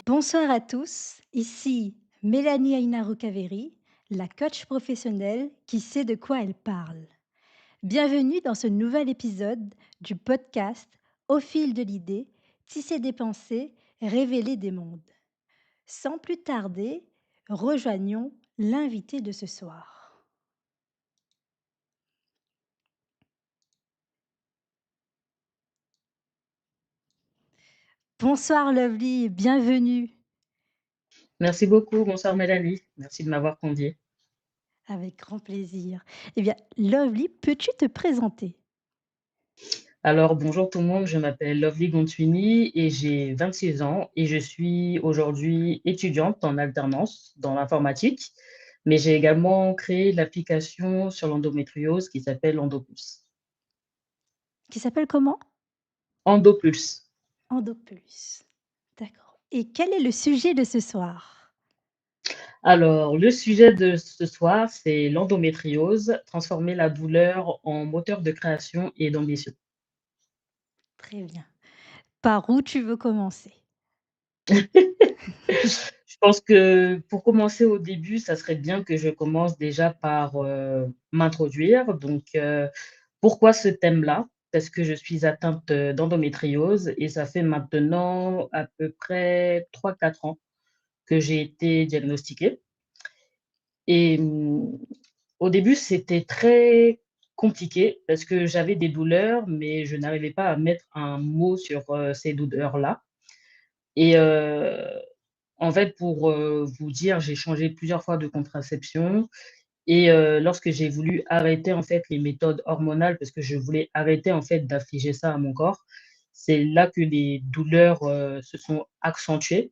Bonsoir à tous, ici Mélanie Aina Rocaveri, la coach professionnelle qui sait de quoi elle parle. Bienvenue dans ce nouvel épisode du podcast Au fil de l'idée, tisser des pensées, révéler des mondes. Sans plus tarder, rejoignons l'invité de ce soir. Bonsoir Lovely, bienvenue. Merci beaucoup. Bonsoir Mélanie. Merci de m'avoir conviée. Avec grand plaisir. Eh bien, Lovely, peux-tu te présenter? Alors, bonjour tout le monde, je m'appelle Lovely Gontuini et j'ai 26 ans et je suis aujourd'hui étudiante en alternance dans l'informatique, mais j'ai également créé l'application sur l'endométriose qui s'appelle Endopulse. Qui s'appelle comment? Endopulse. Endopulse. D'accord. Et quel est le sujet de ce soir? Alors, le sujet de ce soir, c'est l'endométriose, transformer la douleur en moteur de création et d'ambition. Très bien. Par où tu veux commencer? Je pense que pour commencer au début, ça serait bien que je commence déjà par, m'introduire. Donc, pourquoi ce thème-là? Parce que je suis atteinte, d'endométriose et ça fait maintenant à peu près 3 4 ans que j'ai été diagnostiquée et au début, c'était très compliqué parce que j'avais des douleurs, mais je n'arrivais pas à mettre un mot sur, ces douleurs-là et en fait, pour, vous dire, j'ai changé plusieurs fois de contraception et lorsque j'ai voulu arrêter, en fait, les méthodes hormonales parce que je voulais arrêter, en fait, d'infliger ça à mon corps, c'est là que les douleurs, se sont accentuées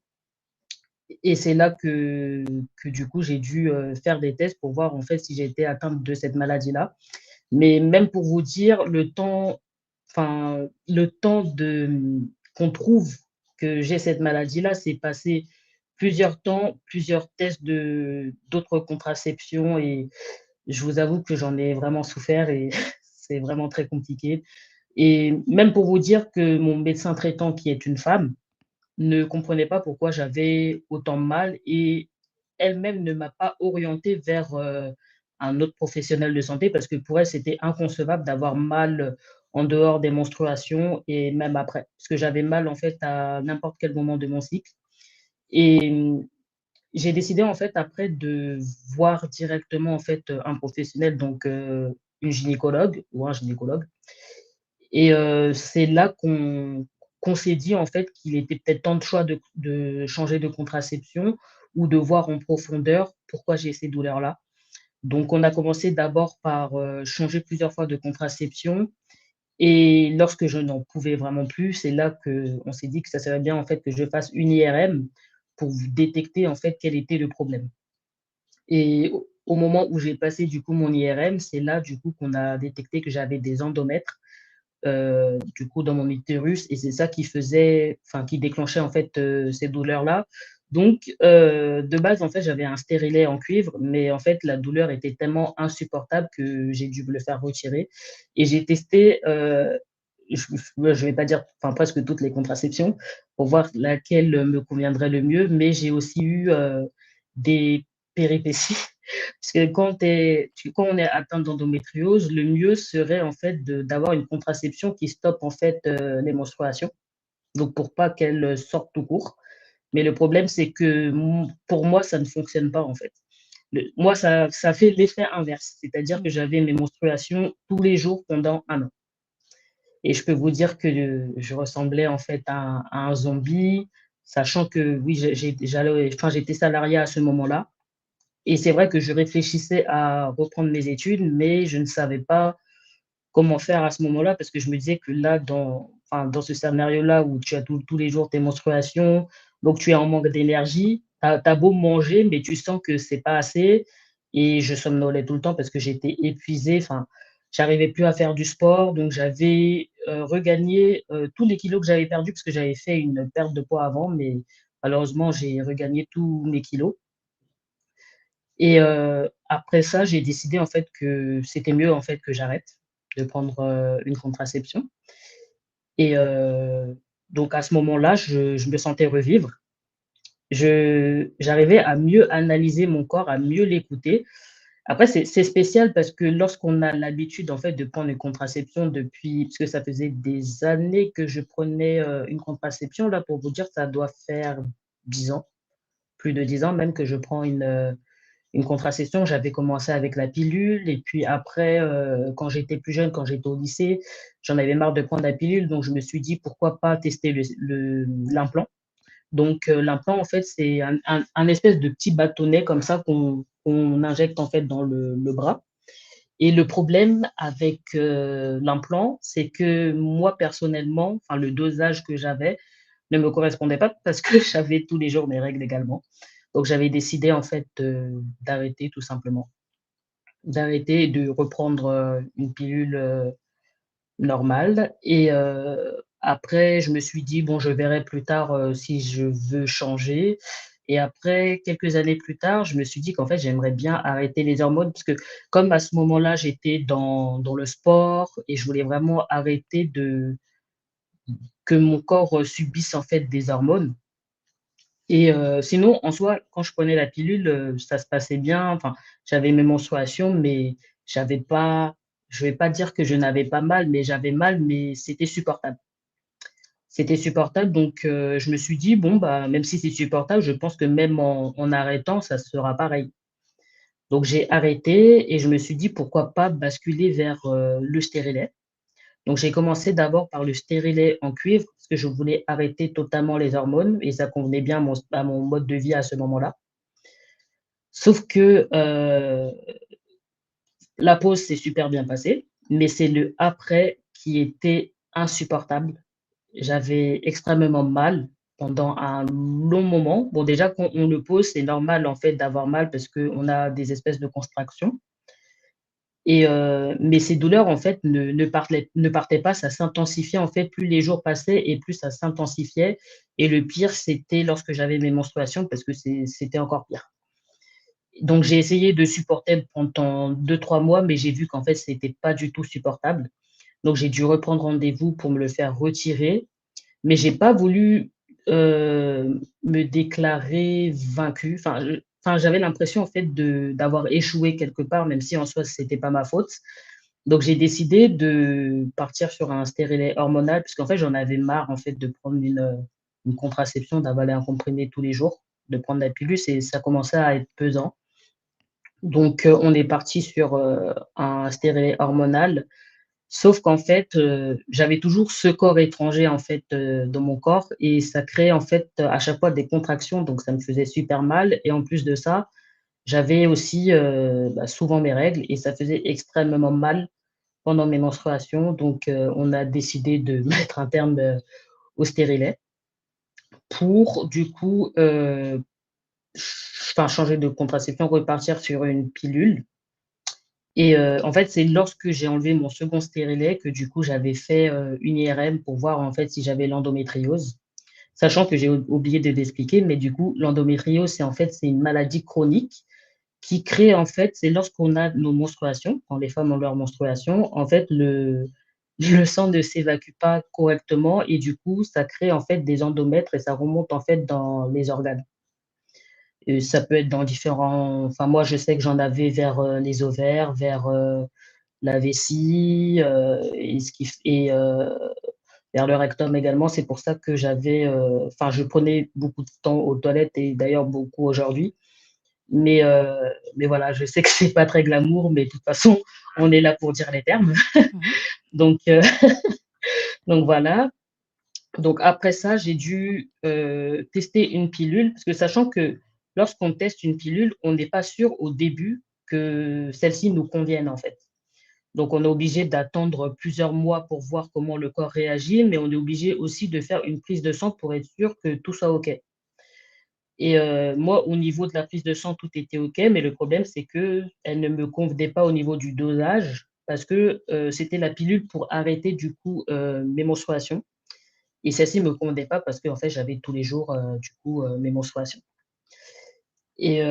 et c'est là que du coup, j'ai dû, faire des tests pour voir, en fait, si j'étais atteinte de cette maladie-là. Mais même pour vous dire, le temps de, qu'on trouve que j'ai cette maladie-là, c'est passé plusieurs temps, plusieurs tests d'autres contraceptions et je vous avoue que j'en ai vraiment souffert et c'est vraiment très compliqué et même pour vous dire que mon médecin traitant, qui est une femme, ne comprenait pas pourquoi j'avais autant mal et elle-même ne m'a pas orientée vers, un autre professionnel de santé parce que pour elle, c'était inconcevable d'avoir mal, en dehors des menstruations et même après. Parce que j'avais mal, en fait, à n'importe quel moment de mon cycle et j'ai décidé, en fait, après de voir directement, en fait, un professionnel donc une gynécologue ou un gynécologue et c'est là qu'on s'est dit, en fait, qu'il était peut-être temps de changer de contraception ou de voir en profondeur pourquoi j'ai ces douleurs-là. Donc on a commencé d'abord par, changer plusieurs fois de contraception et lorsque je n'en pouvais vraiment plus, c'est là qu'on s'est dit que ça serait bien, en fait, que je fasse une IRM pour détecter, en fait, quel était le problème et au moment où j'ai passé, du coup, mon IRM, c'est là, du coup, qu'on a détecté que j'avais des endomètres du coup, dans mon utérus et c'est ça qui faisait qui déclenchait, en fait, ces douleurs-là. Donc de base, en fait, j'avais un stérilet en cuivre, mais en fait, la douleur était tellement insupportable que j'ai dû me le faire retirer et j'ai testé, je vais pas dire, presque toutes les contraceptions pour voir laquelle me conviendrait le mieux, mais j'ai aussi eu, des péripéties parce que quand on est atteint d'endométriose, le mieux serait en fait d'avoir une contraception qui stoppe en fait, les menstruations, donc pour pas qu'elles, sortent tout court. Mais le problème, c'est que pour moi, ça ne fonctionne pas en fait. Moi, ça fait l'effet inverse, c'est-à-dire que Mmh. j'avais mes menstruations tous les jours pendant 1 an et je peux vous dire que je ressemblais en fait à un zombie, sachant que oui, j'étais salariée à ce moment-là et c'est vrai que je réfléchissais à reprendre mes études, mais je ne savais pas comment faire à ce moment-là parce que je me disais que là, dans ce scénario-là où tu as tous les jours tes menstruations, donc tu es en manque d'énergie, tu as beau manger, mais tu sens que c'est pas assez et je somnolais tout le temps parce que j'étais épuisée, j'arrivais plus à faire du sport, donc j'avais, regagné, tous les kilos que j'avais perdus parce que j'avais fait une perte de poids avant, mais malheureusement, j'ai regagné tous mes kilos. Et après ça, j'ai décidé en fait que c'était mieux en fait que j'arrête de prendre, une contraception et donc à ce moment-là, je me sentais revivre j'arrivais à mieux analyser mon corps, à mieux l'écouter. Après, c'est spécial parce que lorsqu'on a l'habitude, en fait, de prendre une contraception depuis parce que ça faisait des années que je prenais, une contraception, là, pour vous dire, ça doit faire 10 ans, plus de 10 ans même que je prends une contraception. J'avais commencé avec la pilule et puis après, quand j'étais plus jeune, quand j'étais au lycée, j'en avais marre de prendre la pilule, donc je me suis dit: «Pourquoi pas tester l'implant?» Donc, l'implant, en fait, c'est un espèce de petit bâtonnet comme ça qu'on injecte, en fait, dans le bras et le problème avec, l'implant, c'est que moi, personnellement, enfin, le dosage que j'avais ne me correspondait pas parce que j'avais tous les jours mes règles également. Donc j'avais décidé, en fait, d'arrêter tout simplement. D'arrêter et de reprendre, une pilule, normale et après je me suis dit: «Bon, je verrai plus tard, si je veux changer» et après quelques années plus tard, je me suis dit qu'en fait, j'aimerais bien arrêter les hormones parce que comme à ce moment-là, j'étais dans le sport et je voulais vraiment arrêter de que mon corps, subisse en fait des hormones et sinon en soi, quand je prenais la pilule, ça se passait bien, enfin, j'avais mes menstruations mais j'avais pas je vais pas dire que je n'avais pas mal, mais j'avais mal, mais c'était supportable. C'était supportable donc je me suis dit: «Bon, bah, même si c'est supportable, je pense que même en arrêtant, ça sera pareil». Donc j'ai arrêté et je me suis dit: «Pourquoi pas basculer vers, le stérilet?» Donc j'ai commencé d'abord par le stérilet en cuivre parce que je voulais arrêter totalement les hormones et ça convenait bien à mon mode de vie à ce moment-là. Sauf que, la pause s'est super bien passée, mais c'est le après qui était insupportable. J'avais extrêmement mal pendant un long moment. Bon, déjà, quand on le pose, c'est normal, en fait, d'avoir mal parce qu'on a des espèces de contractions et mais ces douleurs, en fait, ne partaient pas, ça s'intensifiait, en fait, plus les jours passaient et plus ça s'intensifiait et le pire, c'était lorsque j'avais mes menstruations parce que c'était encore pire. Donc j'ai essayé de supporter pendant 2 3 mois, mais j'ai vu qu'en fait, c'était pas du tout supportable. Donc j'ai dû reprendre rendez-vous pour me le faire retirer mais j'ai pas voulu, me déclarer vaincue. Enfin, j'avais l'impression en fait d'avoir échoué quelque part, même si en soi c'était pas ma faute. Donc j'ai décidé de partir sur un stérilet hormonal, puisqu'en fait j'en avais marre en fait de prendre une contraception, d'avaler un comprimé tous les jours, de prendre la pilule, ça commençait à être pesant. Donc on est parti sur, un stérilet hormonal. Sauf qu'en fait, j'avais toujours ce corps étranger, en fait, dans mon corps et ça créait, en fait, à chaque fois des contractions, donc ça me faisait super mal et en plus de ça, j'avais aussi, bah, souvent mes règles et ça faisait extrêmement mal pendant mes menstruations donc on a décidé de mettre un terme, au stérilet pour du coup, changer de contraception, repartir sur une pilule et en fait, c'est lorsque j'ai enlevé mon second stérilet que du coup j'avais fait, une IRM pour voir en fait si j'avais l'endométriose. Sachant que j'ai oublié de l'expliquer, mais du coup l'endométriose c'est une maladie chronique qui crée en fait c'est lorsqu'on a nos menstruations, quand les femmes ont leurs menstruations, en fait le sang ne s'évacue pas correctement et du coup ça crée en fait des endomètres et ça remonte en fait dans les organes. Et ça peut être dans différents enfin moi je sais que j'en avais vers, les ovaires, vers, la vessie, et ce qui f et vers le rectum également. C'est pour ça que j'avais, enfin, je prenais beaucoup de temps aux toilettes et d'ailleurs beaucoup aujourd'hui. Mais heu, mais voilà, je sais que c'est pas très glamour, mais de toute façon, on est là pour dire les termes. Mmh. Donc donc voilà. Donc après ça, j'ai dû, tester une pilule parce que sachant que lorsqu'on teste une pilule, on n'est pas sûr au début que celle-ci nous convienne, en fait. Donc on est obligé d'attendre plusieurs mois pour voir comment le corps réagit, mais on est obligé aussi de faire une prise de sang pour être sûr que tout soit OK. Et moi, au niveau de la prise de sang, tout était OK, mais le problème, c'est qu'elle ne me convenait pas au niveau du dosage parce que, c'était la pilule pour arrêter du coup, mes menstruations et celle-ci me convenait pas parce qu'en fait, j'avais tous les jours, du coup, mes menstruations. Et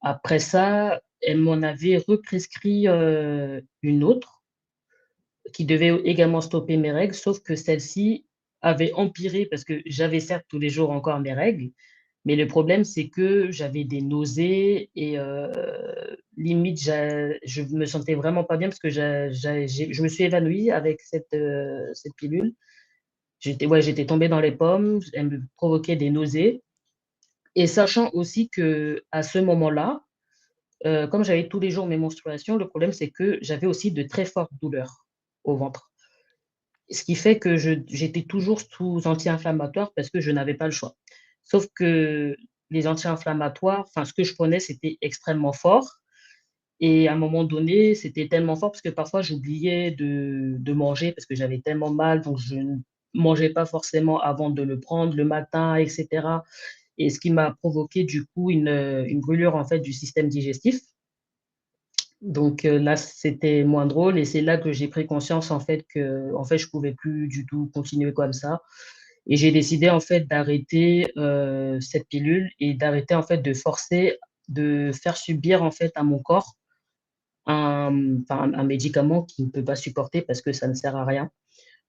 après ça, elle m'en avait represcrit, une autre qui devait également stopper mes règles, sauf que celle-ci avait empiré parce que j'avais certes tous les jours encore mes règles, Mais le problème, c'est que j'avais des nausées et limite, je me sentais vraiment pas bien parce que je me suis évanouie avec cette pilule. Ouais, j'étais tombée dans les pommes, elle me provoquait des nausées et sachant aussi que à ce moment-là, comme j'avais tous les jours mes menstruations, le problème, c'est que j'avais aussi de très fortes douleurs au ventre. Ce qui fait que j'étais toujours sous anti-inflammatoire parce que je n'avais pas le choix. Sauf que les anti-inflammatoires, enfin, ce que je prenais, c'était extrêmement fort et à un moment donné, c'était tellement fort parce que parfois j'oubliais de manger parce que j'avais tellement mal, donc je ne mangeais pas forcément avant de le prendre le matin et cetera et ce qui m'a provoqué du coup une brûlure, en fait, du système digestif. Donc là, c'était moins drôle et c'est là que j'ai pris conscience, en fait, qu'en fait, je pouvais plus du tout continuer comme ça et j'ai décidé, en fait, d'arrêter, cette pilule et d'arrêter, en fait, de faire subir, en fait, à mon corps un médicament qu'il ne peut pas supporter parce que ça ne sert à rien.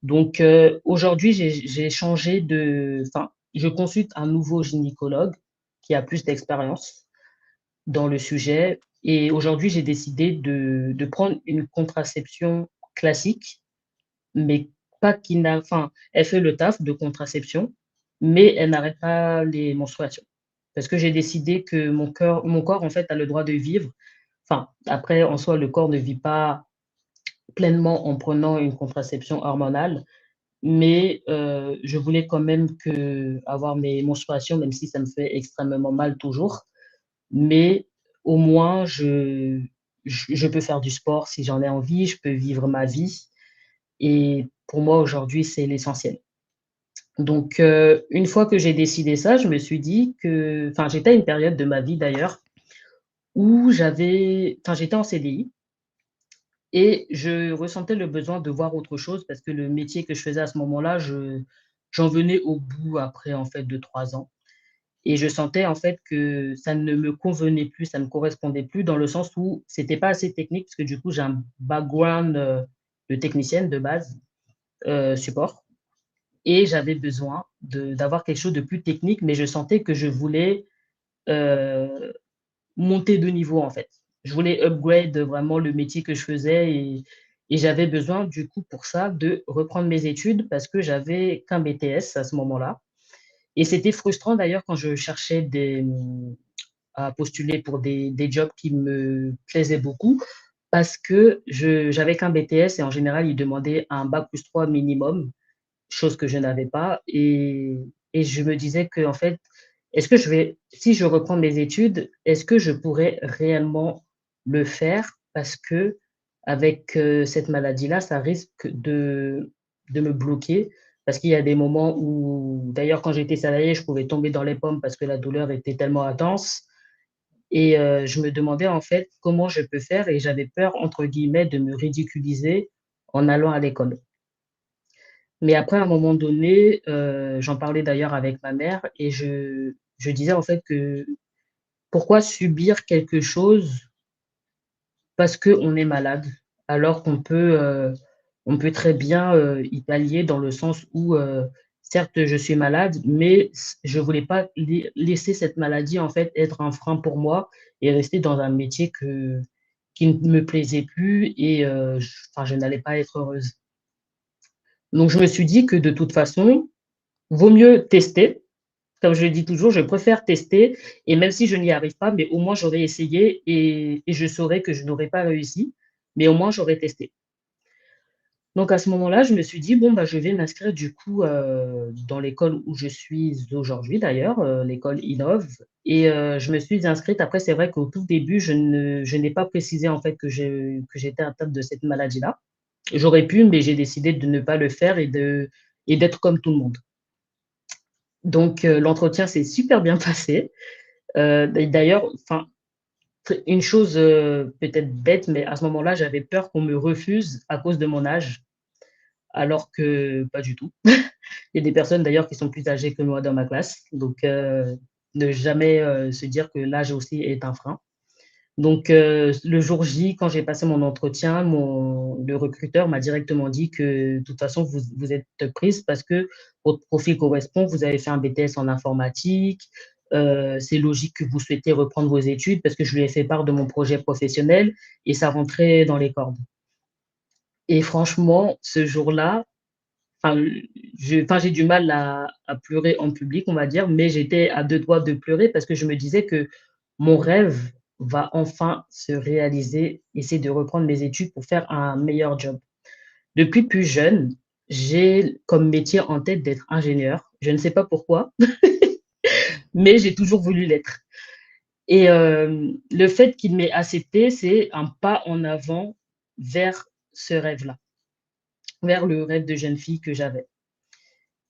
Donc aujourd'hui, j'ai changé enfin, je consulte un nouveau gynécologue qui a plus d'expérience dans le sujet et aujourd'hui, j'ai décidé de prendre une contraception classique, mais pas qui n'a enfin, elle fait le taf de contraception, mais elle n'arrête pas les menstruations. Parce que j'ai décidé que mon corps, en fait, a le droit de vivre. Enfin, après, en soi, le corps ne vit pas pleinement en prenant une contraception hormonale, mais je voulais quand même avoir mes menstruations, même si ça me fait extrêmement mal toujours, mais au moins je peux faire du sport si j'en ai envie, je peux vivre ma vie et pour moi aujourd'hui, c'est l'essentiel. Donc une fois que j'ai décidé ça, je me suis dit que enfin, j'étais à une période de ma vie d'ailleurs où j'étais en CDI et je ressentais le besoin de voir autre chose parce que le métier que je faisais à ce moment-là, j'en venais au bout après en fait de 3 ans. Et je sentais en fait que ça ne me convenait plus, ça ne me correspondait plus dans le sens où c'était pas assez technique parce que du coup j'ai un background, de technicienne de base, support et j'avais besoin d'avoir quelque chose de plus technique, mais je sentais que je voulais, heu, monter de niveau en fait. Je voulais upgrade vraiment le métier que je faisais et j'avais besoin du coup pour ça de reprendre mes études parce que j'avais qu'un BTS à ce moment-là et c'était frustrant d'ailleurs quand je cherchais à postuler pour des jobs qui me plaisaient beaucoup parce que j'avais qu'un BTS et en général, ils demandaient un bac+3 minimum, chose que je n'avais pas et je me disais qu'en fait, est-ce que si je reprends mes études, est-ce que je pourrais réellement le faire? Parce qu'avec, cette maladie-là, ça risque de me bloquer parce qu'il y a des moments où d'ailleurs, quand j'étais salariée, je pouvais tomber dans les pommes parce que la douleur était tellement intense et je me demandais en fait comment je peux faire et j'avais peur entre guillemets de me ridiculiser en allant à l'école. Mais après à un moment donné, j'en parlais d'ailleurs avec ma mère et je disais en fait que pourquoi subir quelque chose parce qu'on est malade? Alors on peut très bien, y pallier dans le sens où, certes je suis malade, mais je voulais pas laisser cette maladie en fait être un frein pour moi et rester dans un métier qui ne me plaisait plus et je n'allais pas être heureuse. Donc je me suis dit que de toute façon, vaut mieux tester. Comme je le dis toujours, je préfère tester et même si je n'y arrive pas, mais au moins j'aurais essayé et je saurais que je n'aurais pas réussi, mais au moins j'aurais testé. Donc à ce moment-là, je me suis dit: «Bon, bah, je vais m'inscrire du coup, dans l'école où je suis aujourd'hui d'ailleurs, l'école Innov» et je me suis inscrite. Après c'est vrai qu'au tout début, je n'ai pas précisé en fait que j'étais atteinte de cette maladie-là. J'aurais pu, mais j'ai décidé de ne pas le faire et d'être comme tout le monde. Donc l'entretien s'est super bien passé. D'ailleurs, enfin, une chose, peut-être bête, mais à ce moment-là, j'avais peur qu'on me refuse à cause de mon âge, alors que pas du tout. Il y a des personnes d'ailleurs qui sont plus âgées que moi dans ma classe, donc ne jamais, se dire que l'âge aussi est un frein. Donc le jour J, quand j'ai passé mon entretien, le recruteur m'a directement dit que: «De toute façon, vous êtes prise parce que votre profil correspond. Vous avez fait un BTS en informatique, C'est logique que vous souhaitez reprendre vos études parce que je lui ai fait part de mon projet professionnel et ça rentrait dans les cordes. Et franchement, ce jour-là, enfin, j'ai du mal à pleurer en public, on va dire, mais j'étais à 2 doigts de pleurer parce que je me disais que mon rêve va enfin se réaliser, essayer de reprendre mes études pour faire un meilleur job. Depuis plus jeune, j'ai comme métier en tête d'être ingénieur. Je ne sais pas pourquoi, mais j'ai toujours voulu l'être. Et le fait qu'il m'ait accepté, c'est un pas en avant vers ce rêve-là, vers le rêve de jeune fille que j'avais.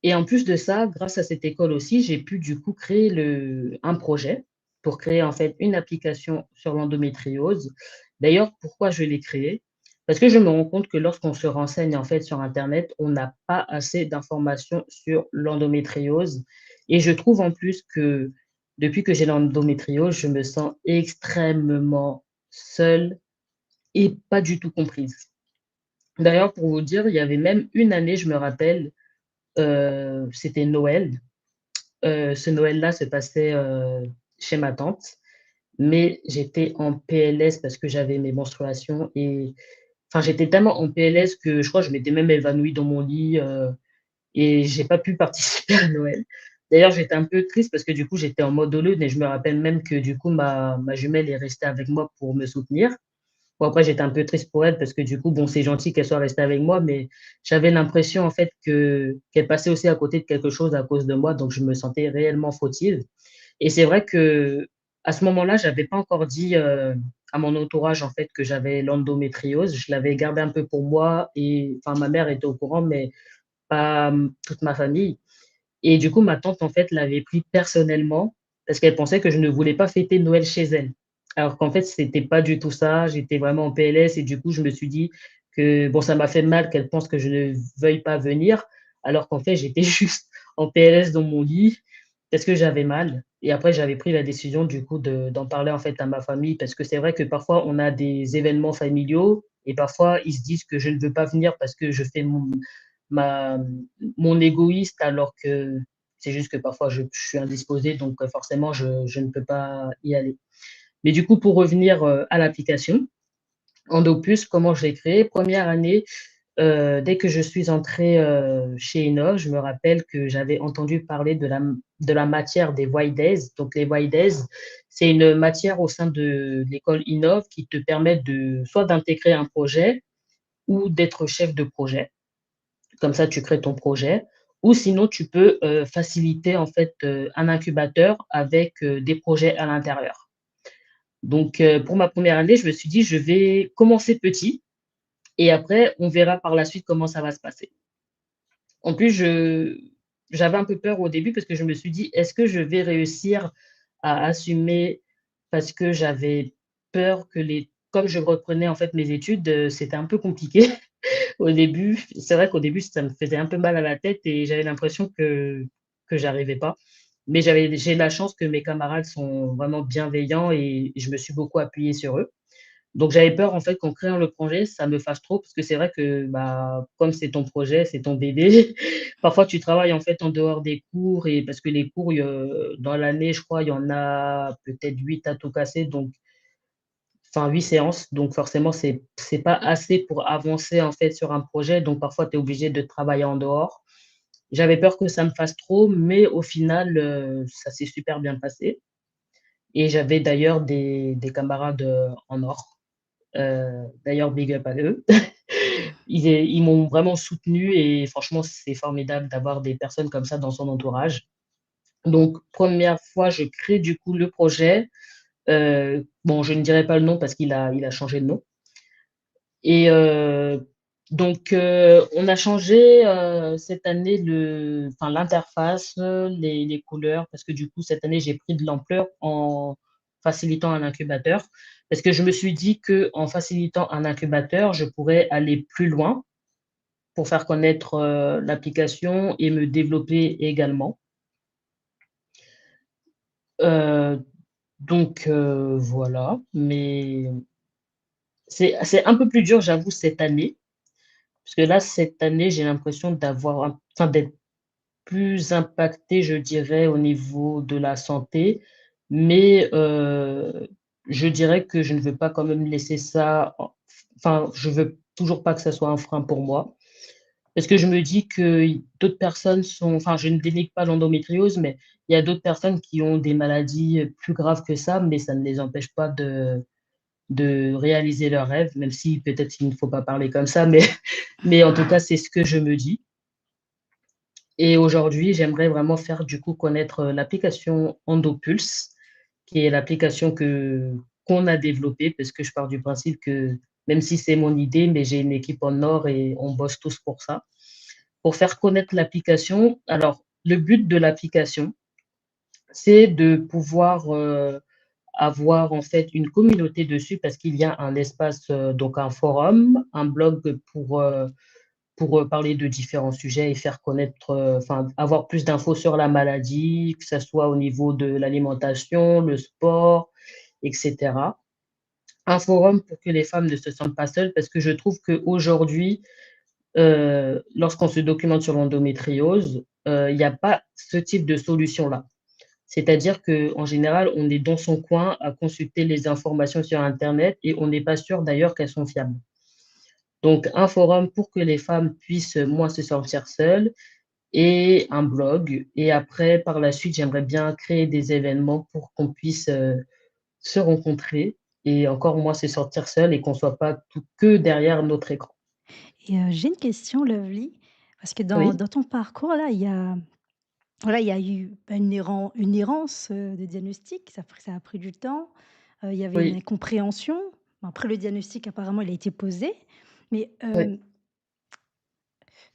Et en plus de ça, grâce à cette école aussi, j'ai pu du coup créer un projet pour créer en fait une application sur l'endométriose. D'ailleurs, pourquoi je l'ai créée? Parce que je me rends compte que lorsqu'on se renseigne en fait sur internet, on n'a pas assez d'informations sur l'endométriose et je trouve en plus que depuis que j'ai l'endométriose, je me sens extrêmement seule et pas du tout comprise. D'ailleurs, pour vous dire, il y avait même une année, je me rappelle, c'était Noël. Ce Noël-là se passait, chez ma tante, mais j'étais en PLS parce que j'avais mes menstruations et enfin, j'étais tellement en PLS que je crois que je m'étais même évanouie dans mon lit, et j'ai pas pu participer à Noël. D'ailleurs, j'étais un peu triste parce que du coup, j'étais en mode Hollywood et je me rappelle même que du coup, ma jumelle est restée avec moi pour me soutenir. Bon, après, j'étais un peu triste pour elle parce que du coup, bon, c'est gentil qu'elle soit restée avec moi, mais j'avais l'impression en fait qu'elle passait aussi à côté de quelque chose à cause de moi, donc je me sentais réellement fautive. Et c'est vrai que à ce moment-là, j'avais pas encore dit à mon entourage en fait que j'avais l'endométriose. Je l'avais gardé un peu pour moi et enfin ma mère était au courant, mais pas toute ma famille. Et du coup, ma tante, en fait, l'avait pris personnellement parce qu'elle pensait que je ne voulais pas fêter Noël chez elle. Alors qu'en fait, c'était pas du tout ça. J'étais vraiment en PLS et du coup, je me suis dit que bon, ça m'a fait mal qu'elle pense que je ne veuille pas venir, alors qu'en fait, j'étais juste en PLS dans mon lit parce que j'avais mal. Et après, j'avais pris la décision du coup d'en parler en fait à ma famille parce que c'est vrai que parfois on a des événements familiaux et parfois ils se disent que je ne veux pas venir parce que je fais ma, mon égoïste alors que c'est juste que parfois je suis indisposée donc forcément je ne peux pas y aller. Mais du coup, pour revenir à l'application, Endopus, comment je l'ai créée? Première année, dès que je suis entrée chez Innov, je me rappelle que j'avais entendu parler de la matière des White Days. Donc, les White Days, c'est une matière au sein de l'école Innov qui te permet de soit d'intégrer un projet ou d'être chef de projet. Comme ça, tu crées ton projet. Ou sinon, tu peux faciliter en fait un incubateur avec des projets à l'intérieur. Donc, pour ma première année, je me suis dit, je vais commencer petit et après, on verra par la suite comment ça va se passer. En plus, j'avais un peu peur au début parce que je me suis dit: «Est-ce que je vais réussir à assumer?» parce que j'avais peur que les comme je reprenais en fait mes études, c'était un peu compliqué au début. C'est vrai qu'au début, ça me faisait un peu mal à la tête et j'avais l'impression que j'arrivais pas. Mais j'ai la chance que mes camarades sont vraiment bienveillants et je me suis beaucoup appuyée sur eux. Donc j'avais peur en fait qu'en créant le projet, ça me fasse trop parce que c'est vrai que, bah, comme c'est ton projet, c'est ton bébé, parfois tu travailles en fait en dehors des cours et parce que les cours, dans l'année, je crois, il y en a peut-être 8 à tout casser, donc enfin 8 séances, donc forcément c'est pas assez pour avancer en fait sur un projet, donc parfois tu es obligé de travailler en dehors. J'avais peur que ça me fasse trop, mais au final, ça s'est super bien passé et j'avais d'ailleurs des camarades, en or. D'ailleurs big up à eux. Ils m'ont vraiment soutenu et franchement, c'est formidable d'avoir des personnes comme ça dans son entourage. Donc première fois, je crée du coup le projet. Bon, je ne dirai pas le nom parce qu'il a changé de nom et donc on a changé, cette année l'interface, les couleurs parce que du coup, cette année, j'ai pris de l'ampleur en facilitant un incubateur. Parce que je me suis dit qu'en facilitant un incubateur, je pourrais aller plus loin pour faire connaître, l'application et me développer également. Heu, donc voilà, mais c'est un peu plus dur, j'avoue, cette année, parce que là, cette année, j'ai l'impression d'avoir un enfin, d'être plus impacté, je dirais, au niveau de la santé, mais je dirais que je ne veux pas quand même laisser ça en enfin, je veux toujours pas que ça soit un frein pour moi. Parce que je me dis que d'autres personnes sont enfin, je ne dénigre pas l'endométriose, mais il y a d'autres personnes qui ont des maladies, plus graves que ça, mais ça ne les empêche pas de réaliser leurs rêves, même si peut-être il ne faut pas parler comme ça, mais mais en tout cas, c'est ce que je me dis. Et aujourd'hui, j'aimerais vraiment faire du coup connaître, l'application EndoPulse, qui est l'application que qu'on a développée parce que je pars du principe que même si c'est mon idée, mais j'ai une équipe en or et on bosse tous pour ça. Pour faire connaître l'application, alors le but de l'application, c'est de pouvoir, avoir en fait une communauté dessus parce qu'il y a un espace, donc un forum, un blog pour parler de différents sujets et faire connaître, enfin, avoir plus d'infos sur la maladie, que ça soit au niveau de l'alimentation, le sport, et cetera. Un forum pour que les femmes ne se sentent pas seules parce que je trouve qu'aujourd'hui, lorsqu'on se documente sur l'endométriose, il y a pas ce type de solution-là. C'est-à-dire qu'en général, on est dans son coin à consulter les informations sur internet et on n'est pas sûr d'ailleurs qu'elles sont fiables. Donc un forum pour que les femmes puissent moins se sentir seules et un blog et après par la suite, j'aimerais bien créer des événements pour qu'on puisse, se rencontrer et encore moins se sentir seul et qu'on soit pas tout que derrière notre écran. Et j'ai une question, Lovely, parce que Oui, dans ton parcours là, il y a voilà, il y a eu, bah, une errance, de diagnostic, ça a pris du temps, il y avait une oui, incompréhension. Bon après le diagnostic apparemment il a été posé, mais oui.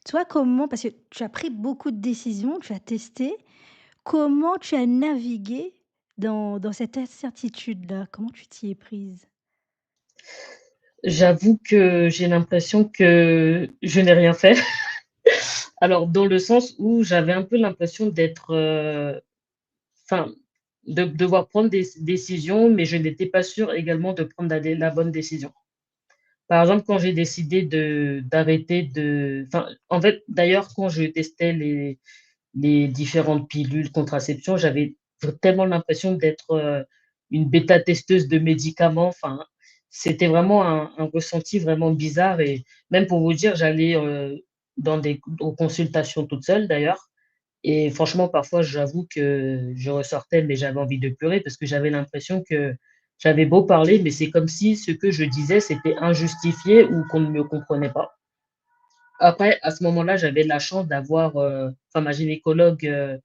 toi comment parce que tu as pris beaucoup de décisions, tu as testé, comment tu as navigué dans cette incertitude-là? Comment tu t'y es prise? J'avoue que j'ai l'impression que je n'ai rien fait. Alors dans le sens où j'avais un peu l'impression d'être, enfin, de devoir prendre des décisions, mais je n'étais pas sûre également de prendre la bonne décision. Par exemple, quand j'ai décidé d'arrêter de enfin, en fait, d'ailleurs, quand je testais les différentes pilules contraception, j'avais tellement l'impression d'être, une bêta-testeuse de médicaments. Enfin, c'était vraiment un ressenti vraiment bizarre et même pour vous dire, j'allais, dans des aux consultations toute seule d'ailleurs et franchement, parfois, j'avoue que je ressortais, mais j'avais envie de pleurer parce que j'avais l'impression que j'avais beau parler, mais c'est comme si ce que je disais, c'était injustifié ou qu'on ne me comprenait pas. Après, à ce moment-là, j'avais de la chance d'avoir, enfin ma gynécologue,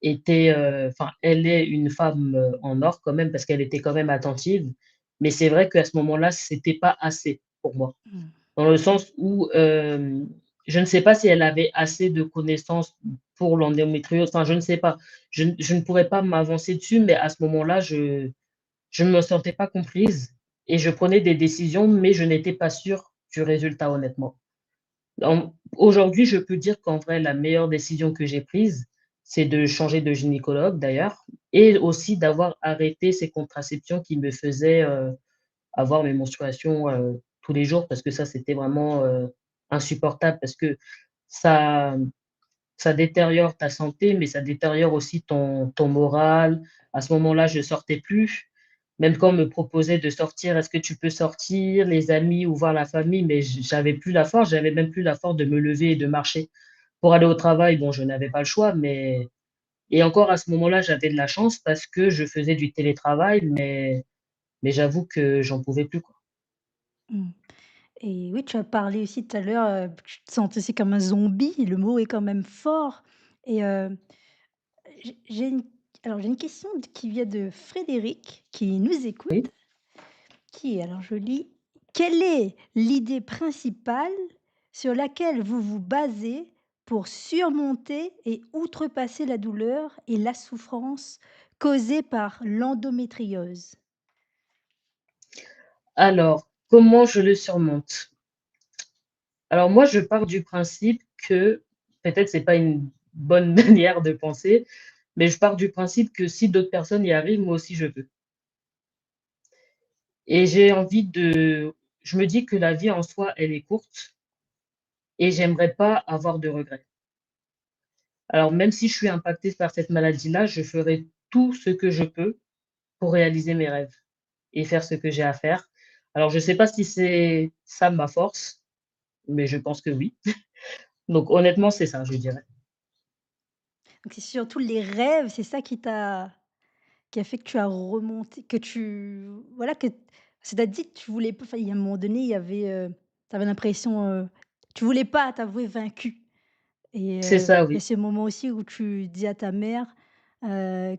était, enfin, elle est une femme, en or quand même parce qu'elle était quand même attentive. Mais c'est vrai qu'à ce moment-là, c'était pas assez pour moi. Mmh. Dans le sens où, je ne sais pas si elle avait assez de connaissances pour l'endométriose, enfin, je ne sais pas. Je ne pourrais pas m'avancer dessus, mais à ce moment-là, je ne me sentais pas comprise et je prenais des décisions, mais je n'étais pas sûre du résultat, honnêtement. Aujourd'hui, je peux dire qu'en vrai, la meilleure décision que j'ai prise, c'est de changer de gynécologue d'ailleurs et aussi d'avoir arrêté ces contraceptions qui me faisaient, avoir mes menstruations, tous les jours parce que ça, c'était vraiment, insupportable parce que ça ça détériore ta santé, mais ça détériore aussi ton moral. À ce moment-là, je sortais plus. Même quand on me proposait de sortir: «Est-ce que tu peux sortir?» les amis ou voir la famille, mais j'avais plus la force, j'avais même plus la force de me lever et de marcher. Pour aller au travail, bon, je n'avais pas le choix, mais et encore à ce moment-là, j'avais de la chance parce que je faisais du télétravail, mais j'avoue que j'en pouvais plus, quoi. Mmh. Et oui, tu as parlé aussi tout à l'heure, que tu te sentais aussi comme un zombie, le mot est quand même fort et j'ai une j'ai une question qui vient de Frédéric qui nous écoute, Oui. qui est alors je lis: «Quelle est l'idée principale sur laquelle vous vous basez pour surmonter et outrepasser la douleur et la souffrance causées par l'endométriose?» Alors, comment je le surmonte? Alors moi, je pars du principe que peut-être c'est pas une bonne manière de penser, mais je pars du principe que si d'autres personnes y arrivent, moi aussi je peux. Et j'ai envie de je me dis que la vie en soi, elle est courte et j'aimerais pas avoir de regrets. Alors même si je suis impactée par cette maladie-là, je ferai tout ce que je peux pour réaliser mes rêves et faire ce que j'ai à faire. Alors je sais pas si c'est ça ma force, mais je pense que oui. Donc honnêtement, c'est ça, je dirais. Donc c'est surtout les rêves, c'est ça qui a fait que tu as remonté que tu voilà, que c'est-à-dire que tu voulais pas enfin, il y a un moment donné, il y avait, tu avais l'impression, tu voulais pas t'avouer vaincu et C'est ça, il y a oui. ce moment aussi où tu dis à ta mère, heu,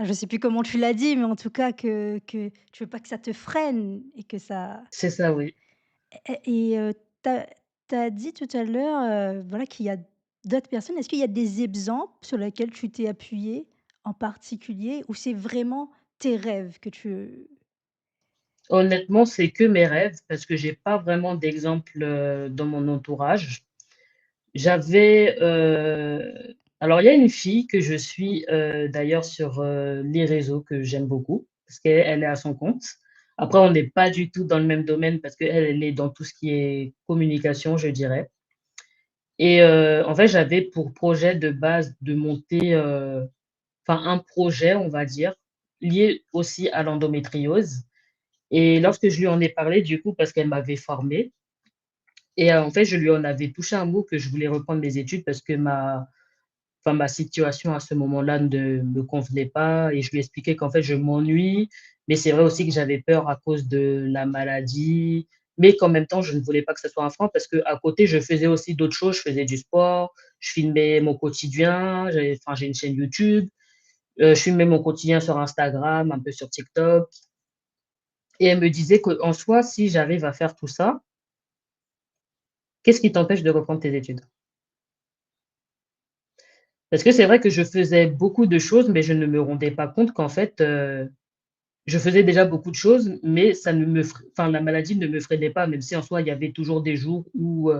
je sais plus comment tu l'as dit, mais en tout cas que tu veux pas que ça te freine et que ça C'est ça, oui. et tu as dit tout à l'heure, voilà, qu'il y a d'autres personnes. Est-ce qu'il y a des exemples sur lesquels tu t'es appuyé en particulier ou c'est vraiment tes rêves que tu Honnêtement, c'est que mes rêves parce que j'ai pas vraiment d'exemple, dans mon entourage. J'avais, alors il y a une fille que je suis, d'ailleurs sur, les réseaux que j'aime beaucoup parce qu'elle est à son compte. Après on n'est pas du tout dans le même domaine parce qu'elle, elle est dans tout ce qui est communication, je dirais et en fait, j'avais pour projet de base de monter, enfin un projet, on va dire, lié aussi à l'endométriose et lorsque je lui en ai parlé du coup parce qu'elle m'avait formée et en fait, je lui en avais touché un mot que je voulais reprendre mes études parce que ma situation à ce moment-là ne me convenait pas et je lui expliquais qu'en fait, je m'ennuie, mais c'est vrai aussi que j'avais peur à cause de la maladie, mais qu'en même temps, je ne voulais pas que ça soit un frein parce qu'à côté, je faisais aussi d'autres choses. Je faisais du sport, je filmais mon quotidien, j'ai une chaîne YouTube, je filmais mon quotidien sur Instagram, un peu sur TikTok et elle me disait qu'en soi, si j'arrive à faire tout ça, qu'est-ce qui t'empêche de reprendre tes études? Parce que c'est vrai que je faisais beaucoup de choses, mais je ne me rendais pas compte qu'en fait, je faisais déjà beaucoup de choses, mais ça ne me fr enfin, la maladie ne me freinait pas, même si en soi, il y avait toujours des jours où,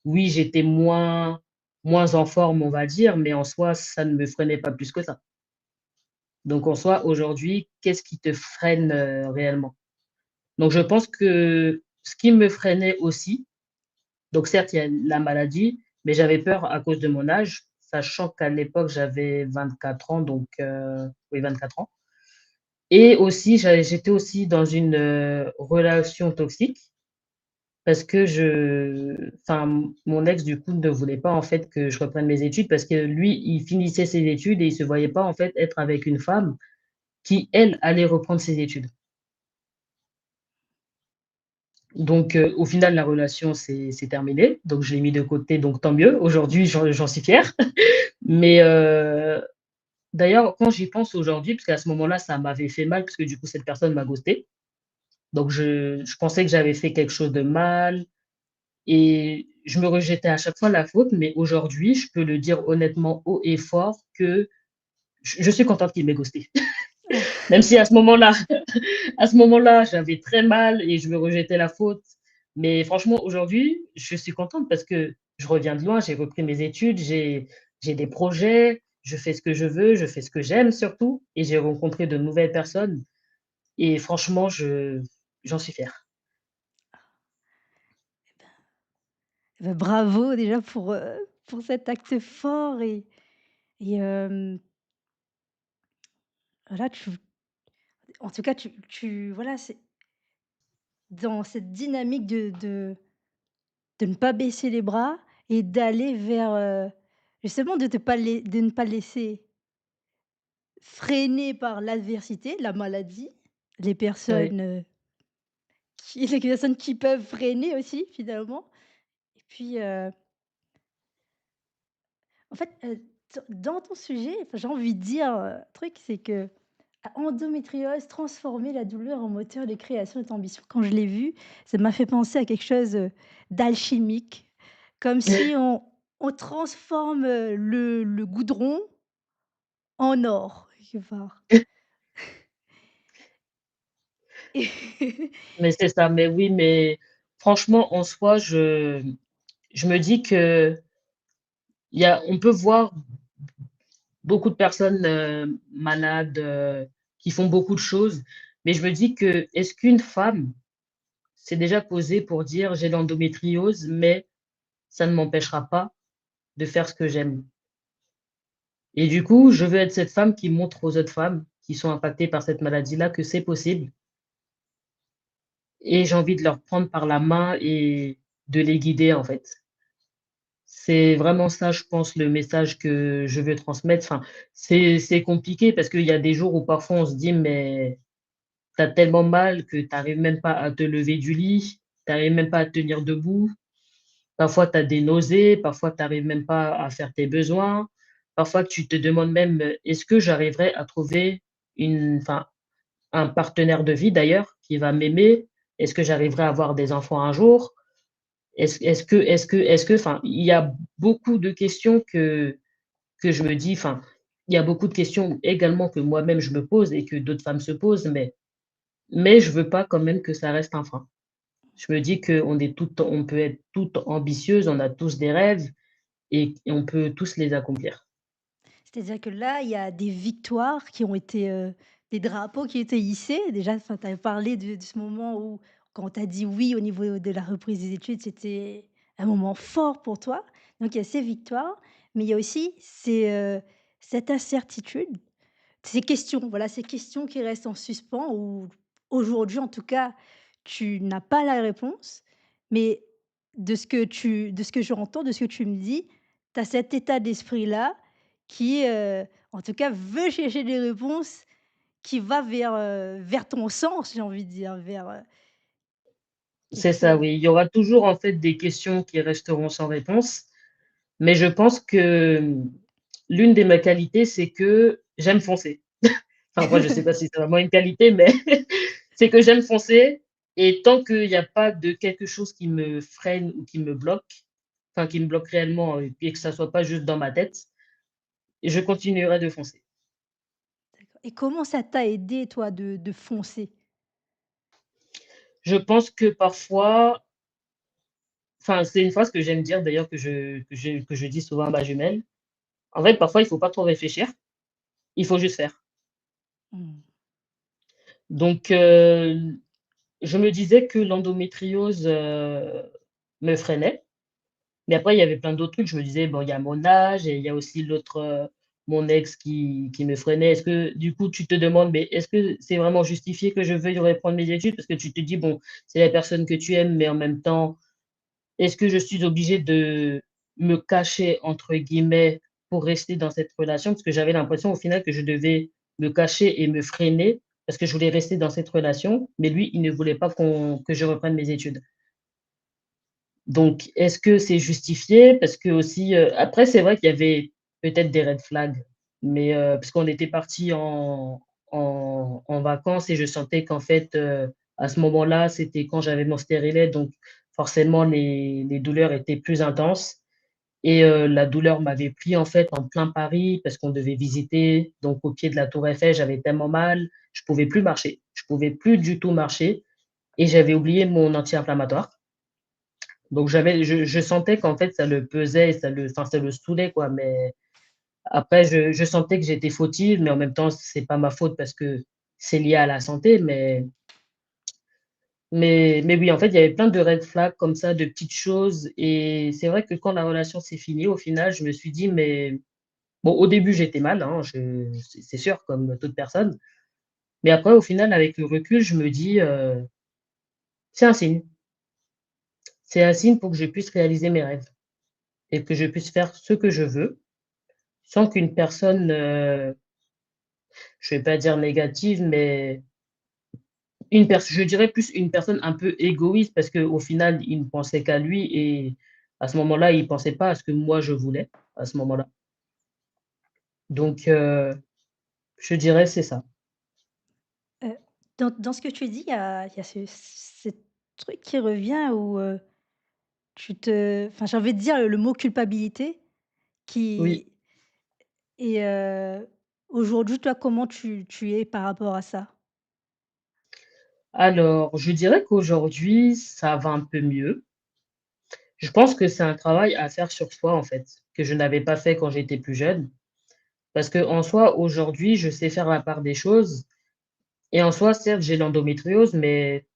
oui, j'étais moins en forme, on va dire, mais en soi, ça ne me freinait pas plus que ça. Donc en soi, aujourd'hui, qu'est-ce qui te freine, réellement? Donc je pense que ce qui me freinait aussi, donc certes, il y a la maladie, mais j'avais peur à cause de mon âge, sachant qu'à l'époque, j'avais 24 ans, donc oui, 24 ans et aussi j'étais aussi dans une, relation toxique parce que mon ex, du coup, ne voulait pas, en fait, que je reprenne mes études parce que lui, il finissait ses études et il se voyait pas, en fait, être avec une femme qui, elle, allait reprendre ses études. Donc au final, la relation s'est terminée, donc je l'ai mis de côté, donc tant mieux. Aujourd'hui, j'en suis fière. Mais d'ailleurs, quand j'y pense aujourd'hui, parce qu'à ce moment-là, ça m'avait fait mal parce que du coup, cette personne m'a ghosté. Donc je pensais que j'avais fait quelque chose de mal et je me rejetais à chaque fois la faute, mais aujourd'hui, je peux le dire honnêtement haut et fort que je suis contente qu'il m'ait ghosté. Même si à ce moment-là, j'avais très mal et je me rejetais la faute. Mais franchement, aujourd'hui, je suis contente parce que je reviens de loin, j'ai repris mes études, j'ai des projets, je fais ce que je veux, je fais ce que j'aime surtout et j'ai rencontré de nouvelles personnes et franchement, j'en suis fière. bravo déjà pour cet acte fort et voilà, en tout cas, tu voilà, c'est dans cette dynamique de ne pas baisser les bras et d'aller vers, justement de ne pas laisser freiner par l'adversité, la maladie, les Oui. personnes, les personnes qui peuvent freiner aussi finalement et puis, en fait, dans ton sujet, enfin, j'ai envie de dire, un truc, c'est que endométriose, transformer la douleur en moteur de création et d'ambition. Quand je l'ai vu, ça m'a fait penser à quelque chose, d'alchimique, comme si on transforme, le goudron en or, quelque part. Et Mais c'est ça, mais oui, mais franchement, en soi, je me dis que on peut voir beaucoup de personnes, malades, qui font beaucoup de choses, mais je me dis que est-ce qu'une femme s'est déjà posée pour dire: «J'ai l'endométriose, mais ça ne m'empêchera pas de faire ce que j'aime». Et du coup, je veux être cette femme qui montre aux autres femmes qui sont impactées par cette maladie-là que c'est possible et j'ai envie de leur prendre par la main et de les guider, en fait. C'est vraiment ça, je pense, le message que je veux transmettre. Enfin, c'est compliqué parce qu'il y a des jours où parfois on se dit: «Mais tu as tellement mal que tu arrives même pas à te lever du lit, tu arrives même pas à tenir debout». Parfois, tu as des nausées, parfois tu arrives même pas à faire tes besoins. Parfois, tu te demandes même: «Est-ce que j'arriverai à trouver un partenaire de vie d'ailleurs qui va m'aimer? Est-ce que j'arriverai à avoir des enfants un jour? Enfin, il y a beaucoup de questions que je me dis, enfin, il y a beaucoup de questions également que moi-même je me pose et que d'autres femmes se posent, mais je veux pas quand même que ça reste un frein. Je me dis on peut être toutes ambitieuses, on a tous des rêves et on peut tous les accomplir. C'est-à-dire que là, il y a des victoires qui ont été, des drapeaux qui étaient hissés. Déjà, enfin, tu as parlé de ce moment où quand on t'a dit «oui» au niveau de la reprise des études, c'était un moment fort pour toi. Donc il y a ces victoires, mais il y a aussi cette incertitude, ces questions, voilà, ces questions qui restent en suspens où aujourd'hui, en tout cas, tu n'as pas la réponse, mais de ce que j'entends, de ce que tu me dis, tu as cet état d'esprit-là qui, en tout cas, veut chercher des réponses, qui va vers ton sens, j'ai envie de dire, vers, C'est quelque ça, chose. oui. Il y aura toujours en fait des questions qui resteront sans réponse, mais je pense que, l'une de mes qualités, c'est que j'aime foncer. Enfin, moi, je sais pas si c'est vraiment une qualité, mais c'est que j'aime foncer et tant qu'il y a pas de quelque chose qui me freine ou qui me bloque, enfin qui me bloque réellement et que ça soit pas juste dans ma tête, je continuerai de foncer. Et comment ça t'a aidé, toi, de foncer? Je pense que parfois enfin, c'est une phrase que j'aime dire d'ailleurs que je dis souvent à ma jumelle. En fait, parfois, il faut pas trop réfléchir, il faut juste faire. Mmh. Donc je me disais que l'endométriose, me freinait. Mais après, il y avait plein d'autres trucs. Je me disais: «Bon, il y a mon âge et il y a aussi l'autre, mon ex qui me freinait». Est-ce que du coup, tu te demandes: «Mais est-ce que c'est vraiment justifié que je veuille reprendre mes études?» parce que tu te dis: «Bon, c'est la personne que tu aimes, mais en même temps, est-ce que je suis obligée de me "cacher" entre guillemets pour rester dans cette relation?» parce que j'avais l'impression au final que je devais me cacher et me freiner parce que je voulais rester dans cette relation, mais lui, il ne voulait pas que je reprenne mes études. Donc, est-ce que c'est justifié? Parce que aussi, après c'est vrai qu'il y avait peut-être des red flags, mais, parce qu'on était partis en vacances et je sentais qu'en fait, à ce moment-là, c'était quand j'avais mon stérilet, donc forcément les douleurs étaient plus intenses et la douleur m'avait pris en fait en plein Paris parce qu'on devait visiter, donc au pied de la tour Eiffel, j'avais tellement mal, je pouvais plus marcher. Je pouvais plus du tout marcher et j'avais oublié mon anti-inflammatoire. Donc je sentais qu'en fait ça le pesait et ça le saoulait quoi, mais après je sentais que j'étais fautive, mais en même temps c'est pas ma faute parce que c'est lié à la santé, mais oui, en fait, il y avait plein de red flags comme ça, de petites choses et c'est vrai que quand la relation s'est finie, au final, je me suis dit: «Mais» bon, au début, j'étais mal, hein, c'est sûr, comme toute personne, mais après au final, avec le recul, je me dis, «C'est un signe. C'est un signe pour que je puisse réaliser mes rêves et que je puisse faire ce que je veux». Sans qu'une personne, je vais pas dire négative, mais je dirais plus une personne un peu égoïste parce qu'au final, il ne pensait qu'à lui et à ce moment-là, il pensait pas à ce que moi je voulais, à ce moment-là. Donc je dirais c'est ça. Heu, dans ce que tu dis, il y a ce truc qui revient où, j'ai envie de dire le mot culpabilité Oui. qui et aujourd'hui, toi, comment tu es par rapport à ça? Alors, je dirais qu'aujourd'hui, ça va un peu mieux. Je pense que c'est un travail à faire sur soi, en fait, que je n'avais pas fait quand j'étais plus jeune. Parce qu'en soi, aujourd'hui, je sais faire la part des choses et en soi, certes, j'ai l'endométriose, mais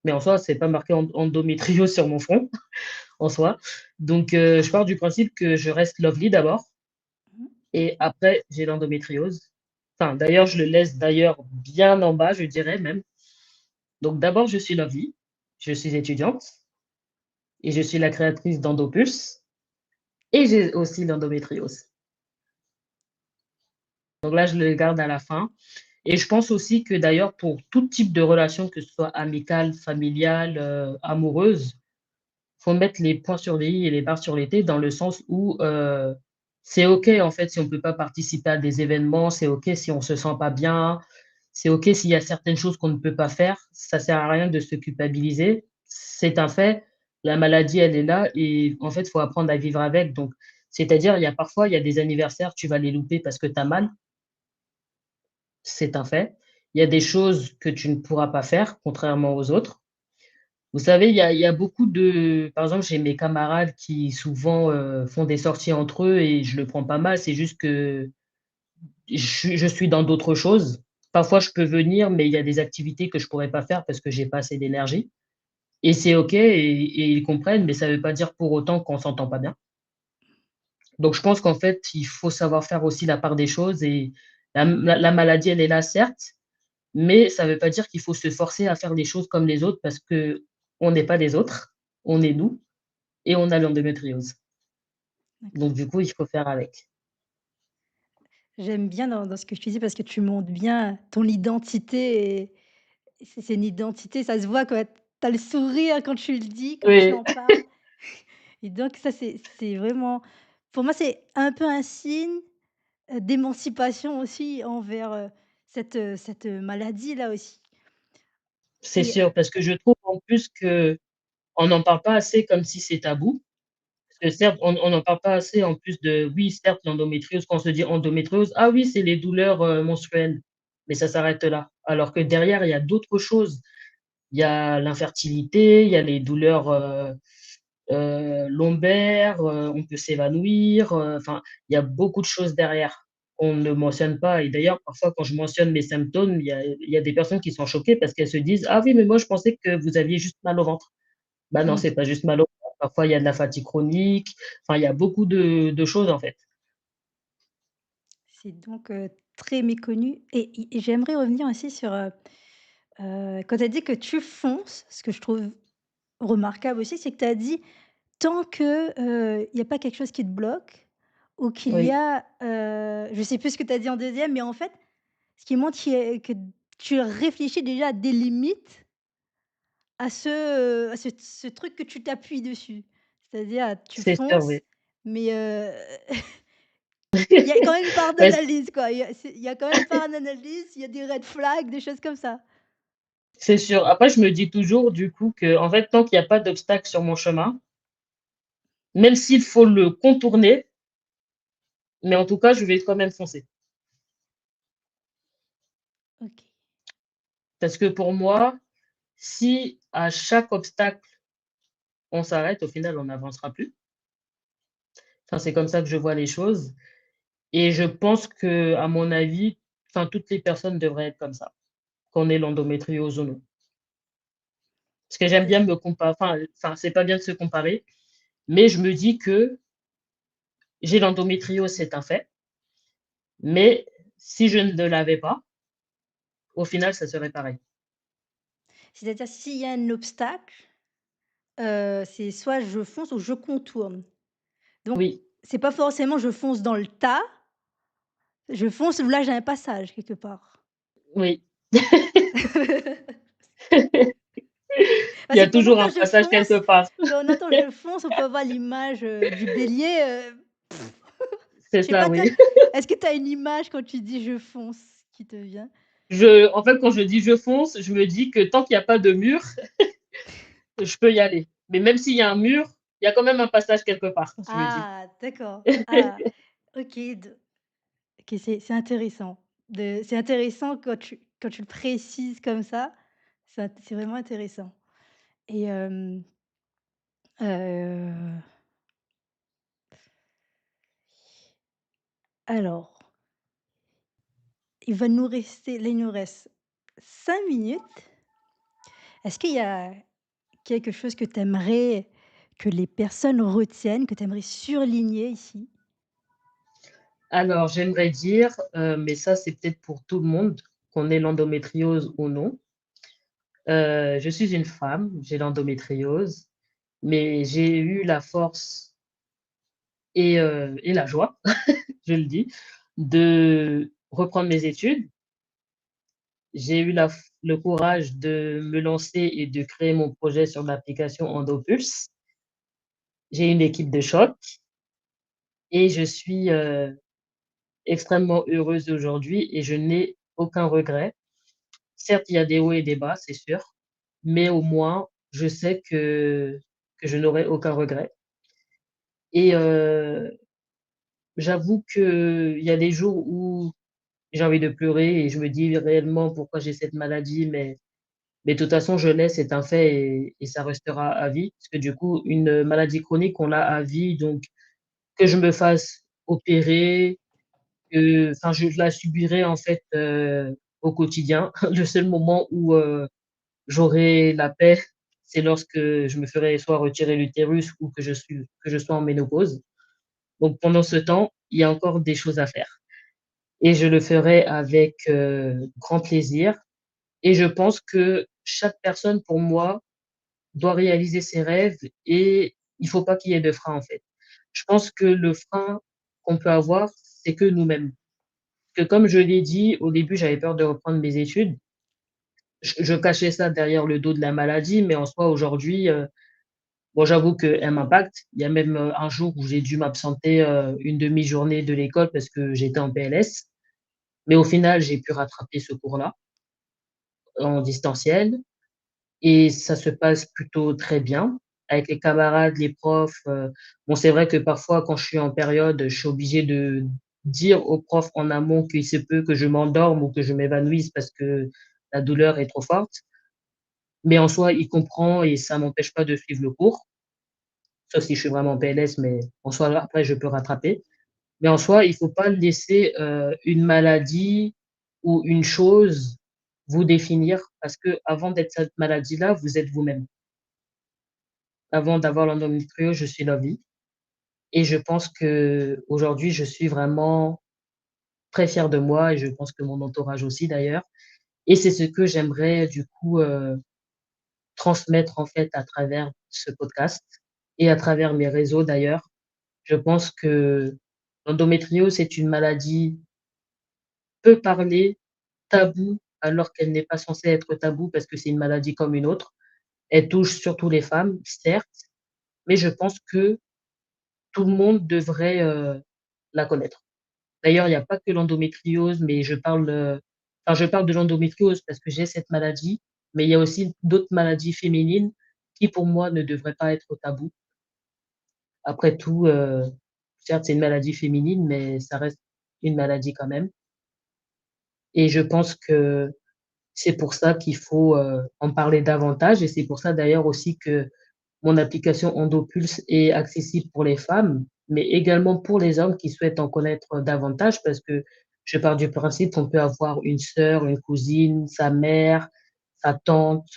en soi, c'est pas marqué endométriose sur mon front, en soi. Donc je pars du principe que je reste lovely d'abord et après, j'ai l'endométriose. Enfin, d'ailleurs, je le laisse d'ailleurs bien en bas, je dirais même. Donc d'abord, je suis Lovely, je suis étudiante et je suis la créatrice d'Endopulse et j'ai aussi l'endométriose. Donc là, je le garde à la fin et je pense aussi que d'ailleurs pour tout type de relation, que ce soit amicale, familiale, amoureuse, faut mettre les points sur les i et les barres sur les t dans le sens où, c'est OK, en fait, si on peut pas participer à des événements, c'est OK si on se sent pas bien, c'est OK s'il y a certaines choses qu'on ne peut pas faire. Ça sert à rien de se culpabiliser. C'est un fait, la maladie, elle est là et en fait, il faut apprendre à vivre avec. Donc c'est-à-dire, il y a des anniversaires, tu vas les louper parce que tu as mal, c'est un fait. Il y a des choses que tu ne pourras pas faire, contrairement aux autres. Vous savez, il y a beaucoup de par exemple, j'ai mes camarades qui souvent, font des sorties entre eux et je le prends pas mal. C'est juste que je suis dans d'autres choses. Parfois, je peux venir, mais il y a des activités que je pourrais pas faire parce que j'ai pas assez d'énergie et c'est OK et ils comprennent, mais ça veut pas dire pour autant qu'on s'entend pas bien. Donc je pense qu'en fait, il faut savoir faire aussi la part des choses et la maladie, elle est là certes, mais ça veut pas dire qu'il faut se forcer à faire les choses comme les autres parce qu'on n'est pas les autres, on est nous et on a l'endométriose. D'accord. Donc du coup, il faut faire avec. J'aime bien dans ce que tu dis parce que tu montres bien ton identité et c'est une identité, ça se voit quoi. Tu as le sourire quand tu le dis, quand tu Oui, en parles et donc ça c'est vraiment pour moi, c'est un peu un signe, d'émancipation aussi envers, cette maladie-là aussi c'est et sûr, parce que je trouve en plus qu'on n'en parle pas assez comme si c'est tabou. Parce que certes, on n'en parle pas assez en plus de oui, certes, l'endométriose, quand on se dit endométriose, ah oui, c'est les douleurs, menstruelles, mais ça s'arrête là. Alors que derrière, il y a d'autres choses. Il y a l'infertilité, il y a les douleurs, lombaires, on peut s'évanouir, enfin, il y a beaucoup de choses derrière qu'on ne mentionne pas et d'ailleurs, parfois, quand je mentionne mes symptômes, il y a des personnes qui sont choquées parce qu'elles se disent: «Ah oui, mais moi je pensais que vous aviez juste mal au ventre». Bah non, mmh, c'est pas juste mal au ventre, parfois il y a de la fatigue chronique, enfin, il y a beaucoup de choses, en fait. c'est donc, très méconnu et j'aimerais revenir aussi sur, quand tu as dit que tu fonces, ce que je trouve remarquable aussi, c'est que tu as dit: «Tant que, il y a pas quelque chose qui te bloque ou qu'il y Oui, a», je sais plus ce que tu as dit en deuxième, mais en fait, ce qui montre que tu réfléchis déjà à des limites à ce truc que tu t'appuies dessus. C'est-à-dire, tu c'est sûr, oui. fonces, mais il y a quand même une part Ouais, d'analyse, quoi. Il y a quand même une part d'analyse, il y a des red flags, des choses comme ça. c'est sûr. Après, je me dis toujours, du coup, qu'en fait, tant qu'il y a pas d'obstacle sur mon chemin, même s'il faut le contourner, mais en tout cas, je vais quand même foncer. OK. Parce que pour moi, si à chaque obstacle, on s'arrête, au final, on n'avancera plus. Enfin, c'est comme ça que je vois les choses et je pense qu'à mon avis, enfin, toutes les personnes devraient être comme ça, qu'on ait l'endométriose ou non. Parce que j'aime C'est bien me comparer, enfin, c'est pas bien de se comparer, mais je me dis que j'ai l'endométriose, c'est un fait, mais si je ne l'avais pas, au final, ça serait pareil. c'est-à-dire s'il y a un obstacle, c'est soit je fonce ou je contourne. Donc Oui, c'est pas forcément je fonce dans le tas, je fonce là j'ai un passage quelque part. oui. Il y Parce que a quand on toujours entend un «je passage quelque fonce», part. quand on entend «je fonce», on peut avoir l'image, du bélier, C'est je sais ça, pas toi, oui. est-ce que tu as une image quand tu dis «je fonce» qui te vient? En fait, quand je dis: «Je fonce», je me dis que tant qu'il y a pas de mur, je peux y aller. Mais même s'il y a un mur, il y a quand même un passage quelque part, je me dis. Ah d'accord. Ah OK OK, c'est intéressant. C'est intéressant quand tu le précises comme ça, c'est vraiment intéressant et heu, alors, il nous reste 5 minutes. Est-ce qu'il y a quelque chose que tu aimerais que les personnes retiennent, que tu aimerais surligner ici? Alors j'aimerais dire, mais ça c'est peut-être pour tout le monde, qu'on ait l'endométriose ou non. Je suis une femme, j'ai l'endométriose, mais j'ai eu la force et la joie, je le dis, de reprendre mes études. J'ai eu le courage de me lancer et de créer mon projet sur l'application EndoPulse. J'ai une équipe de choc et je suis, extrêmement heureuse aujourd'hui et je n'ai aucun regret. Certes, il y a des hauts et des bas, c'est sûr, mais au moins je sais que je n'aurai aucun regret et j'avoue qu'il y a des jours où j'ai envie de pleurer et je me dis réellement pourquoi j'ai cette maladie, mais de toute façon je l'ai, c'est un fait et ça restera à vie. Parce que du coup, une maladie chronique, on l'a à vie, donc que je me fasse opérer, que enfin je la subirai en fait, au quotidien. Le seul moment où, j'aurai la paix, c'est lorsque je me ferai soit retirer l'utérus ou que je sois en ménopause. Donc pendant ce temps, il y a encore des choses à faire et je le ferai avec, grand plaisir et je pense que chaque personne, pour moi, doit réaliser ses rêves et il faut pas qu'il y ait de frein, en fait. Je pense que le frein qu'on peut avoir, c'est que nous-mêmes. Que comme je l'ai dit, au début, j'avais peur de reprendre mes études. Je cachais ça derrière le dos de la maladie, mais en soi, aujourd'hui, bon, j'avoue qu'elle m'impacte. Il y a même, un jour où j'ai dû m'absenter, une demi-journée de l'école parce que j'étais en PLS. Mais au final, j'ai pu rattraper ce cours-là en distanciel et ça se passe plutôt très bien avec les camarades, les profs, bon, c'est vrai que parfois quand je suis en période, je suis obligée de dire aux profs en amont qu'il se peut que je m'endorme ou que je m'évanouisse parce que la douleur est trop forte. Mais en soi, il comprend et ça m'empêche pas de suivre le cours, sauf si je suis vraiment en PLS, mais en soi, après je peux rattraper. Mais en soi, il faut pas laisser, une maladie ou une chose vous définir parce qu'avant d'être cette maladie-là, vous êtes vous-même. Avant d'avoir l'endométriose, je suis la vie et je pense qu'aujourd'hui, je suis vraiment très fière de moi et je pense que mon entourage aussi d'ailleurs et c'est ce que j'aimerais du coup, transmettre en fait à travers ce podcast et à travers mes réseaux d'ailleurs. Je pense que l'endométriose, c'est une maladie peu parlée, taboue, alors qu'elle n'est pas censée être taboue parce que c'est une maladie comme une autre. Elle touche surtout les femmes, certes, mais je pense que tout le monde devrait, la connaître. D'ailleurs, il y a pas que l'endométriose, mais je parle de l'endométriose parce que j'ai cette maladie, mais il y a aussi d'autres maladies féminines qui, pour moi, ne devraient pas être tabous. Après tout, certes, c'est une maladie féminine, mais ça reste une maladie quand même et je pense que c'est pour ça qu'il faut, en parler davantage et c'est pour ça d'ailleurs aussi que mon application EndoPulse est accessible pour les femmes, mais également pour les hommes qui souhaitent en connaître davantage parce que je pars du principe qu'on peut avoir une sœur, une cousine, sa mère, sa tante,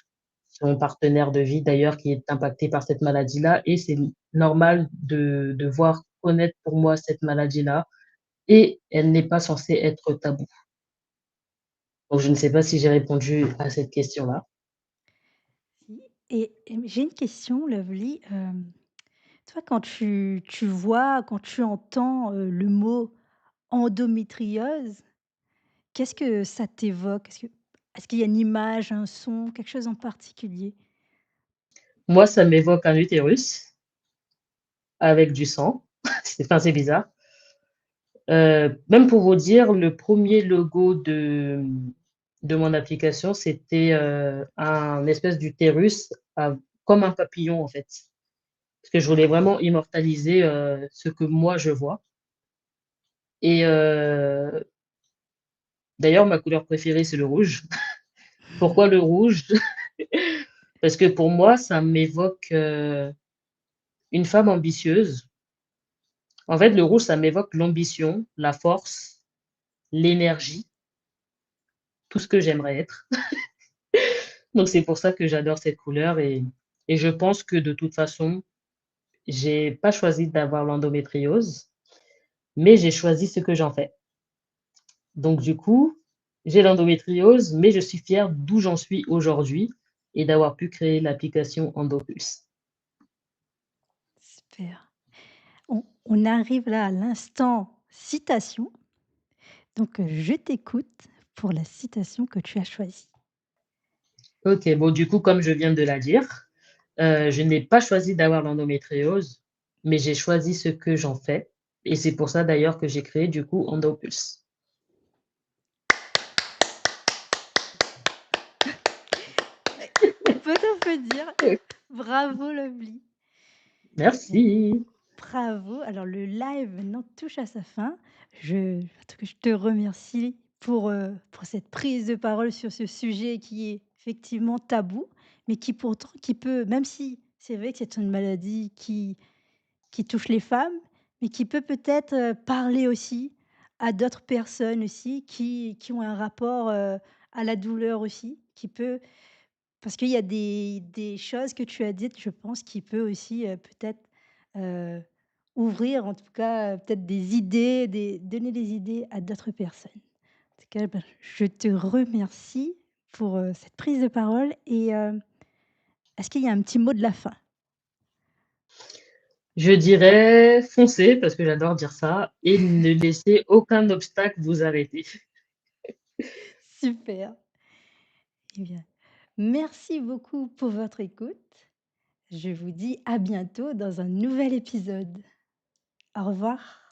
son partenaire de vie d'ailleurs qui est impacté par cette maladie-là et c'est normal de devoir connaître pour moi cette maladie-là et elle n'est pas censée être taboue. Donc je ne sais pas si j'ai répondu à cette question-là. Si et j'ai une question, Lovely, toi, quand tu vois, quand tu entends, le mot endométriose, qu'est-ce que ça t'évoque? Est-ce qu'il y a une image, un son, quelque chose en particulier? Moi, ça m'évoque un utérus avec du sang. C'est bizarre. Même pour vous dire, le premier logo de mon application, c'était, un espèce d'utérus comme un papillon, en fait. Parce que je voulais vraiment immortaliser, ce que moi je vois et d'ailleurs ma couleur préférée, c'est le rouge. Pourquoi le rouge? Parce que pour moi, ça m'évoque, une femme ambitieuse. En fait, le rouge, ça m'évoque l'ambition, la force, l'énergie, tout ce que j'aimerais être. Donc c'est pour ça que j'adore cette couleur et je pense que de toute façon, j'ai pas choisi d'avoir l'endométriose. mais j'ai choisi ce que j'en fais. Donc du coup, j'ai l'endométriose, mais je suis fière d'où j'en suis aujourd'hui et d'avoir pu créer l'application EndoPulse. Super. On arrive là à l'instant citation, donc je t'écoute pour la citation que tu as choisie. OK, bon du coup, comme je viens de la dire, je n'ai pas choisi d'avoir l'endométriose, mais j'ai choisi ce que j'en fais et c'est pour ça d'ailleurs que j'ai créé du coup EndoPulse. Ouais, on peut t'applaudir. Bravo Lovely. Bon, Merci. bravo. Alors le live maintenant touche à sa fin. En tout cas, je te remercie pour cette prise de parole sur ce sujet qui est effectivement tabou, mais qui pourtant qui peut, même si c'est vrai que c'est une maladie qui touche les femmes, mais qui peut peut-être, parler aussi à d'autres personnes aussi qui ont un rapport, à la douleur aussi, qui peut parce qu'il y a des choses que tu as dites, je pense, qui peut aussi, peut-être, heu, ouvrir en tout cas, peut-être des idées, donner des idées à d'autres personnes. En tout cas, ben, je te remercie pour, cette prise de parole et est-ce qu'il y a un petit mot de la fin? Je dirais foncez, parce que j'adore dire ça, et ne laissez aucun obstacle vous arrêter. Super. Eh bien, merci beaucoup pour votre écoute. Je vous dis à bientôt dans un nouvel épisode. Au revoir.